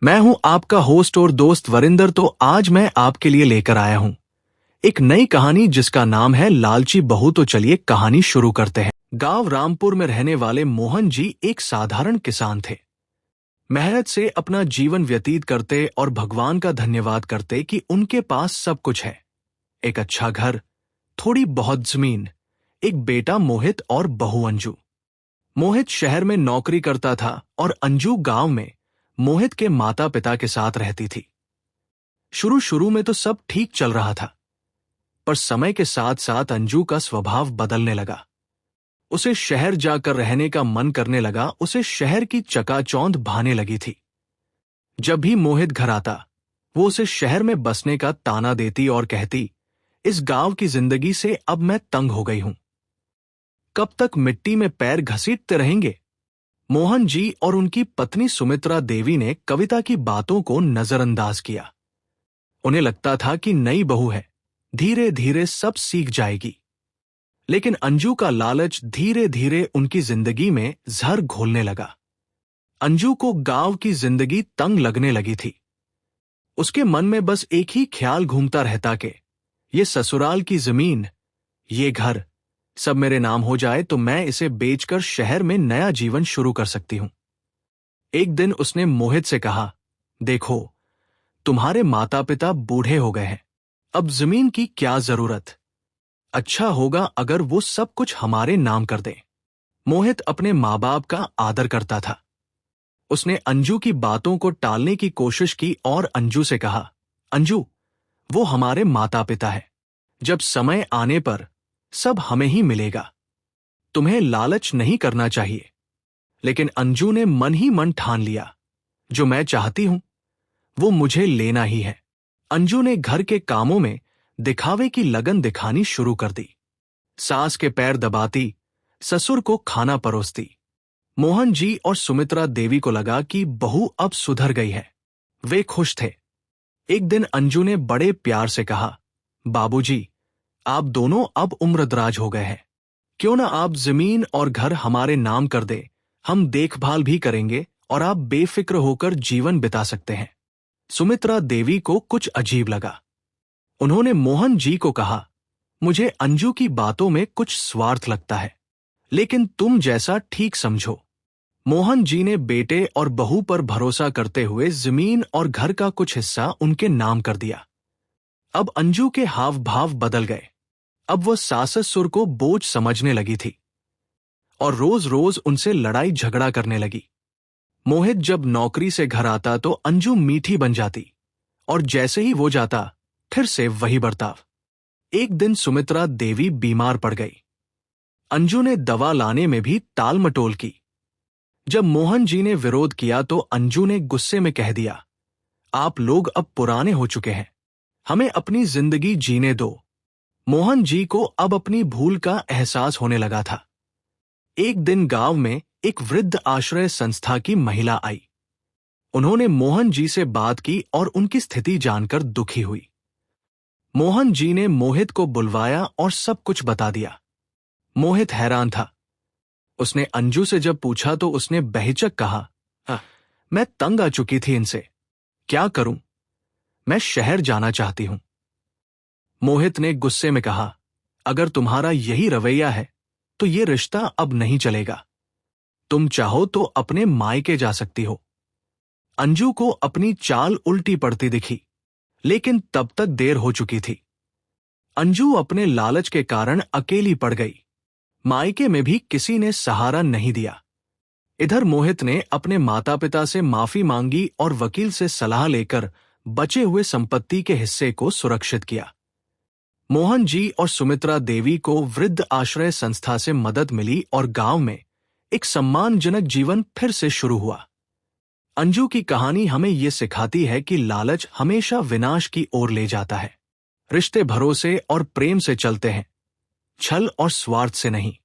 मैं हूं आपका होस्ट और दोस्त वरिंदर। तो आज मैं आपके लिए लेकर आया हूं एक नई कहानी जिसका नाम है लालची बहू। तो चलिए कहानी शुरू करते हैं। गांव रामपुर में रहने वाले मोहन जी एक साधारण किसान थे। मेहनत से अपना जीवन व्यतीत करते और भगवान का धन्यवाद करते कि उनके पास सब कुछ है। एक अच्छा घर, थोड़ी बहुत जमीन, एक बेटा मोहित और बहू अंजू। मोहित शहर में नौकरी करता था और अंजू गांव में मोहित के माता पिता के साथ रहती थी। शुरू शुरू में तो सब ठीक चल रहा था, पर समय के साथ साथ अंजू का स्वभाव बदलने लगा। उसे शहर जाकर रहने का मन करने लगा। उसे शहर की चकाचौंध भाने लगी थी। जब भी मोहित घर आता, वो उसे शहर में बसने का ताना देती और कहती, इस गांव की जिंदगी से अब मैं तंग हो गई हूं। कब तक मिट्टी में पैर घसीटते रहेंगे। मोहन जी और उनकी पत्नी सुमित्रा देवी ने कविता की बातों को नजरअंदाज किया। उन्हें लगता था कि नई बहू है, धीरे धीरे सब सीख जाएगी। लेकिन अंजू का लालच धीरे धीरे उनकी जिंदगी में जहर घोलने लगा। अंजू को गांव की जिंदगी तंग लगने लगी थी। उसके मन में बस एक ही ख्याल घूमता रहता कि ये ससुराल की जमीन, ये घर सब मेरे नाम हो जाए तो मैं इसे बेचकर शहर में नया जीवन शुरू कर सकती हूं। एक दिन उसने मोहित से कहा, देखो, तुम्हारे माता पिता बूढ़े हो गए हैं, अब जमीन की क्या जरूरत। अच्छा होगा अगर वो सब कुछ हमारे नाम कर दें। मोहित अपने माँ बाप का आदर करता था। उसने अंजू की बातों को टालने की कोशिश की और अंजू से कहा, अंजू, वो हमारे माता पिता है, जब समय आने पर सब हमें ही मिलेगा। तुम्हें लालच नहीं करना चाहिए। लेकिन अंजू ने मन ही मन ठान लिया, जो मैं चाहती हूं वो मुझे लेना ही है। अंजू ने घर के कामों में दिखावे की लगन दिखानी शुरू कर दी। सास के पैर दबाती, ससुर को खाना परोसती। मोहन जी और सुमित्रा देवी को लगा कि बहू अब सुधर गई है। वे खुश थे। एक दिन अंजू ने बड़े प्यार से कहा, बाबूजी, आप दोनों अब उम्रदराज हो गए हैं। क्यों ना आप जमीन और घर हमारे नाम कर दे। हम देखभाल भी करेंगे और आप बेफिक्र होकर जीवन बिता सकते हैं। सुमित्रा देवी को कुछ अजीब लगा। उन्होंने मोहन जी को कहा, मुझे अंजू की बातों में कुछ स्वार्थ लगता है, लेकिन तुम जैसा ठीक समझो। मोहन जी ने बेटे और बहू पर भरोसा करते हुए जमीन और घर का कुछ हिस्सा उनके नाम कर दिया। अब अंजू के हाव भाव बदल गए। अब वह सास-ससुर को बोझ समझने लगी थी और रोज रोज उनसे लड़ाई झगड़ा करने लगी। मोहित जब नौकरी से घर आता तो अंजू मीठी बन जाती और जैसे ही वो जाता फिर से वही बर्ताव। एक दिन सुमित्रा देवी बीमार पड़ गई। अंजू ने दवा लाने में भी टाल मटोल की। जब मोहन जी ने विरोध किया तो अंजू ने गुस्से में कह दिया, आप लोग अब पुराने हो चुके हैं, हमें अपनी जिंदगी जीने दो। मोहन जी को अब अपनी भूल का एहसास होने लगा था। एक दिन गांव में एक वृद्ध आश्रय संस्था की महिला आई। उन्होंने मोहन जी से बात की और उनकी स्थिति जानकर दुखी हुई। मोहन जी ने मोहित को बुलवाया और सब कुछ बता दिया। मोहित हैरान था। उसने अंजू से जब पूछा तो उसने बेहिचक कहा, मैं तंग आ चुकी थी इनसे, क्या करूं, मैं शहर जाना चाहती हूं। मोहित ने गुस्से में कहा, अगर तुम्हारा यही रवैया है तो ये रिश्ता अब नहीं चलेगा। तुम चाहो तो अपने मायके जा सकती हो। अंजू को अपनी चाल उल्टी पड़ती दिखी, लेकिन तब तक देर हो चुकी थी। अंजू अपने लालच के कारण अकेली पड़ गई। मायके में भी किसी ने सहारा नहीं दिया। इधर मोहित ने अपने माता पिता से माफी मांगी और वकील से सलाह लेकर बचे हुए संपत्ति के हिस्से को सुरक्षित किया। मोहन जी और सुमित्रा देवी को वृद्ध आश्रय संस्था से मदद मिली और गांव में एक सम्मानजनक जीवन फिर से शुरू हुआ। अंजू की कहानी हमें ये सिखाती है कि लालच हमेशा विनाश की ओर ले जाता है। रिश्ते भरोसे और प्रेम से चलते हैं, छल और स्वार्थ से नहीं।